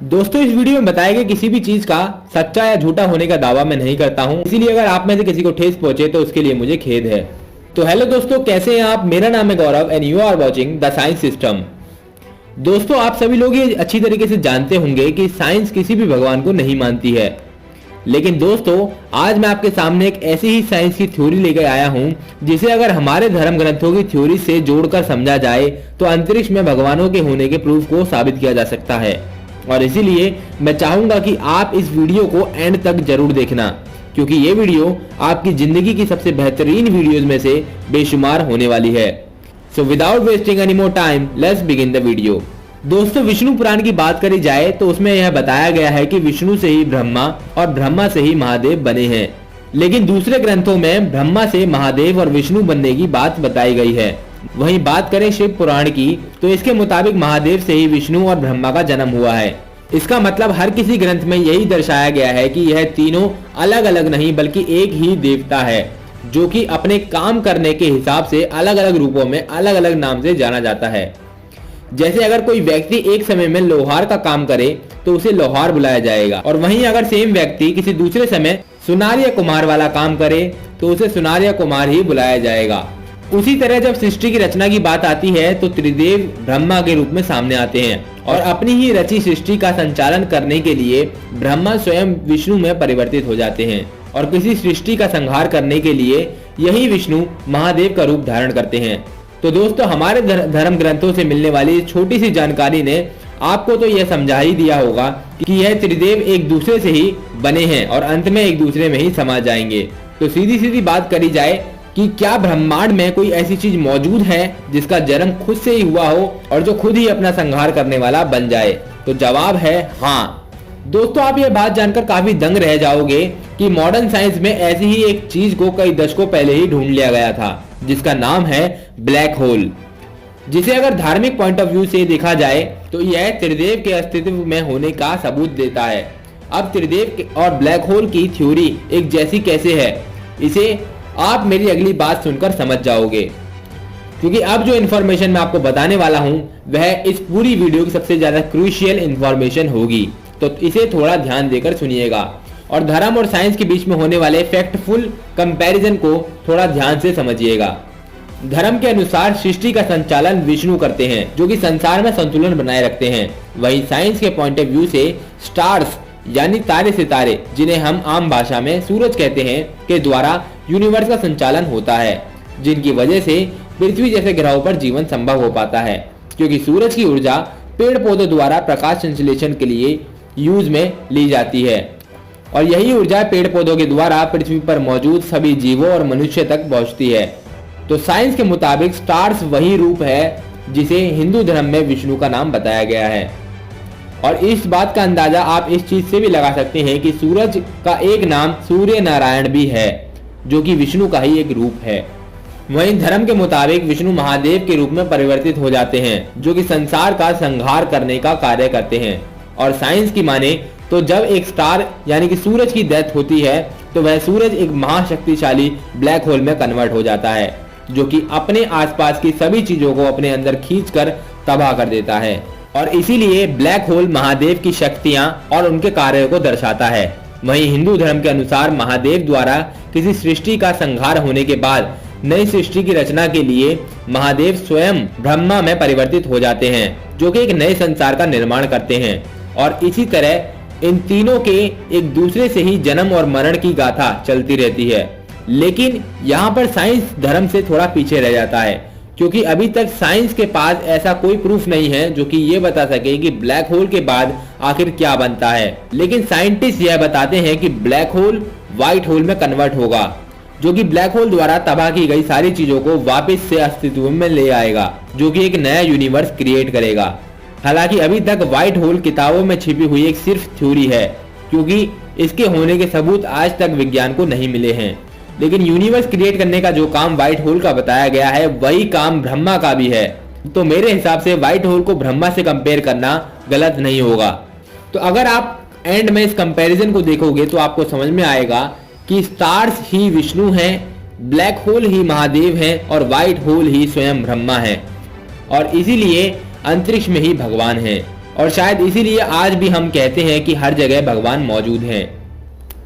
दोस्तों इस वीडियो में बताए गए किसी भी चीज का सच्चा या झूठा होने का दावा मैं नहीं करता हूं, इसीलिए अगर आप में से किसी को ठेस पहुंचे तो उसके लिए मुझे खेद है। तो हेलो दोस्तों, कैसे हैं आप? मेरा नाम है Gaurav and you are watching the Science System. दोस्तों आप सभी लोग ये अच्छी तरीके से जानते होंगे कि साइंस किसी भी भगवान को नहीं मानती है, लेकिन दोस्तों आज मैं आपके सामने एक ऐसी ही साइंस की थ्योरी लेकर आया हूं जिसे अगर हमारे धर्म ग्रंथों की थ्योरी से जोड़कर समझा जाए तो अंतरिक्ष में भगवानों के होने के प्रूफ को साबित किया जा सकता है। और इसीलिए मैं चाहूंगा कि आप इस वीडियो को एंड तक जरूर देखना, क्योंकि ये वीडियो आपकी जिंदगी की सबसे बेहतरीन वीडियोज में से बेशुमार होने वाली है। So without wasting any more time let's begin the video. दोस्तों विष्णु पुराण की बात करी जाए तो उसमें यह बताया गया है कि विष्णु से ही ब्रह्मा और ब्रह्मा से ही महादेव बने हैं, लेकिन दूसरे ग्रंथों में ब्रह्मा से महादेव और विष्णु बनने की बात बताई गई है। वहीं बात करें शिव पुराण की तो इसके मुताबिक महादेव से ही विष्णु और ब्रह्मा का जन्म हुआ है। इसका मतलब हर किसी ग्रंथ में यही दर्शाया गया है कि यह तीनों अलग अलग नहीं बल्कि एक ही देवता है, जो कि अपने काम करने के हिसाब से अलग अलग रूपों में अलग अलग नाम से जाना जाता है। जैसे अगर कोई व्यक्ति एक समय में लोहार का काम करे तो उसे लोहार बुलाया जाएगा, और वहीं अगर सेम व्यक्ति किसी दूसरे समय सुनार या कुम्हार वाला काम करे तो उसे सुनार या कुम्हार ही बुलाया जाएगा। उसी तरह जब सृष्टि की रचना की बात आती है तो त्रिदेव ब्रह्मा के रूप में सामने आते हैं और अपनी ही रची सृष्टि का संचालन करने के लिए ब्रह्मा स्वयं विष्णु में परिवर्तित हो जाते हैं, और किसी सृष्टि का संहार करने के लिए यही विष्णु महादेव का रूप धारण करते हैं। तो दोस्तों हमारे धर्म ग्रंथों से मिलने वाली छोटी सी जानकारी ने आपको तो यह समझा ही दिया होगा कि यह त्रिदेव एक दूसरे से ही बने हैं और अंत में एक दूसरे में ही समा जाएंगे। तो सीधी सीधी बात करी जाए कि क्या ब्रह्मांड में कोई ऐसी चीज मौजूद है जिसका जन्म खुद से ही हुआ हो और जो खुद ही अपना संहार करने वाला बन जाए? तो जवाब है हाँ। दोस्तों आप ये बात जानकर काफी दंग रह जाओगे कि मॉडर्न साइंस में ऐसी ही एक चीज को कई दशकों पहले ही ढूंढ लिया गया था, जिसका नाम है ब्लैक होल, जिसे अगर धार्मिक पॉइंट ऑफ व्यू से देखा जाए तो यह त्रिदेव के अस्तित्व में होने का सबूत देता है। अब त्रिदेव और ब्लैक होल की थ्योरी एक जैसी कैसे है, इसे आप मेरी अगली बात सुनकर समझ जाओगे, क्योंकि अब जो इन्फॉर्मेशन मैं आपको बताने वाला हूं वह इस पूरी वीडियो की सबसे ज्यादा क्रूशियल इन्फॉर्मेशन होगी। तो इसे थोड़ा ध्यान देकर सुनिएगा और धर्म और साइंस के बीच में होने वाले फैक्टफुल कंपैरिजन को थोड़ा ध्यान से समझिएगा। धर्म के अनुसार सृष्टि का संचालन विष्णु करते हैं, जो कि संसार में संतुलन बनाए रखते हैं। वहीं साइंस के पॉइंट ऑफ व्यू से स्टार्स यानी तारे सितारे, जिन्हें हम आम भाषा में सूरज कहते हैं, के द्वारा यूनिवर्स का संचालन होता है, जिनकी वजह से पृथ्वी जैसे ग्रहों पर जीवन संभव हो पाता है, क्योंकि सूरज की ऊर्जा पेड़ पौधों द्वारा प्रकाश संश्लेषण के लिए यूज में ली जाती है, और यही ऊर्जा पेड़ पौधों के द्वारा पृथ्वी पर मौजूद सभी जीवों और मनुष्य तक पहुंचती है। तो साइंस के मुताबिक स्टार्स वही रूप है जिसे हिंदू धर्म में विष्णु का नाम बताया गया है, और इस बात का अंदाजा आप इस चीज से भी लगा सकते हैं कि सूरज का एक नाम सूर्य नारायण भी है, जो कि विष्णु का ही एक रूप है। वहीं धर्म के मुताबिक विष्णु महादेव के रूप में परिवर्तित हो जाते हैं, जो कि संसार का संहार करने का कार्य करते हैं। और साइंस की माने तो जब एक स्टार यानी कि सूरज की डेथ होती है तो वह सूरज एक महाशक्तिशाली ब्लैक होल में कन्वर्ट हो जाता है, जो कि अपने आसपास की सभी चीजों को अपने अंदर खींचकर तबाह कर देता है, और इसीलिए ब्लैक होल महादेव की शक्तियां और उनके कार्यों को दर्शाता है। वहीं हिंदू धर्म के अनुसार महादेव द्वारा किसी सृष्टि का संहार होने के बाद नई सृष्टि की रचना के लिए महादेव स्वयं ब्रह्मा में परिवर्तित हो जाते हैं, जो कि एक नए संसार का निर्माण करते हैं। और इसी तरह इन तीनों के एक दूसरे से ही जन्म और मरण की गाथा चलती रहती है। लेकिन यहाँ पर साइंस धर्म से थोड़ा पीछे रह जाता है, क्योंकि अभी तक साइंस के पास ऐसा कोई प्रूफ नहीं है जो कि ये बता सके कि ब्लैक होल के बाद आखिर क्या बनता है। लेकिन साइंटिस्ट यह बताते हैं कि ब्लैक होल व्हाइट होल में कन्वर्ट होगा, जो कि ब्लैक होल द्वारा तबाह की गई सारी चीजों को वापस से अस्तित्व में ले आएगा, जो कि एक नया यूनिवर्स क्रिएट करेगा। हालांकि अभी तक व्हाइट होल किताबों में छिपी हुई एक सिर्फ थ्योरी है, क्योंकि इसके होने के सबूत आज तक विज्ञान को नहीं मिले हैं। लेकिन यूनिवर्स क्रिएट करने का जो काम व्हाइट होल का बताया गया है वही काम ब्रह्मा का भी है। तो मेरे हिसाब से व्हाइट होल को ब्रह्मा से कंपेयर करना गलत नहीं होगा। तो अगर आप एंड में इस कंपैरिजन को देखोगे तो आपको समझ में आएगा कि स्टार्स ही विष्णु हैं, ब्लैक होल ही महादेव हैं और व्हाइट होल ही स्वयं ब्रह्मा है, और इसीलिए अंतरिक्ष में ही भगवान है। और शायद इसीलिए आज भी हम कहते हैं कि हर जगह भगवान मौजूद हैं।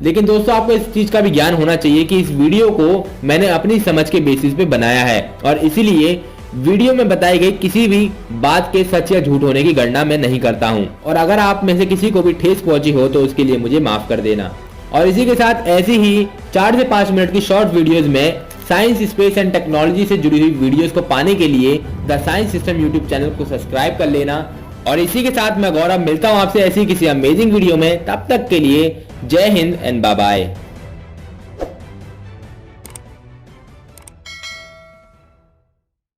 लेकिन दोस्तों आपको इस चीज का भी ज्ञान होना चाहिए कि इस वीडियो को मैंने अपनी समझ के बेसिस पे बनाया है और इसीलिए वीडियो में बताई गई किसी भी बात के सच या झूठ होने की गणना मैं नहीं करता हूं। और अगर आप में से किसी को भी ठेस पहुंची हो तो उसके लिए मुझे माफ कर देना। और इसी के साथ ऐसी ही 4 से 5 मिनट की शॉर्ट वीडियोस में साइंस, स्पेस एंड टेक्नोलॉजी से जुड़ी हुई वीडियोस को पाने के लिए the Science system YouTube channel को सब्सक्राइब कर लेना। और इसी के साथ मैं गौरव मिलता हूं आपसे ऐसी किसी अमेजिंग वीडियो में। तब तक के लिए जय हिंद एंड बाय बाय।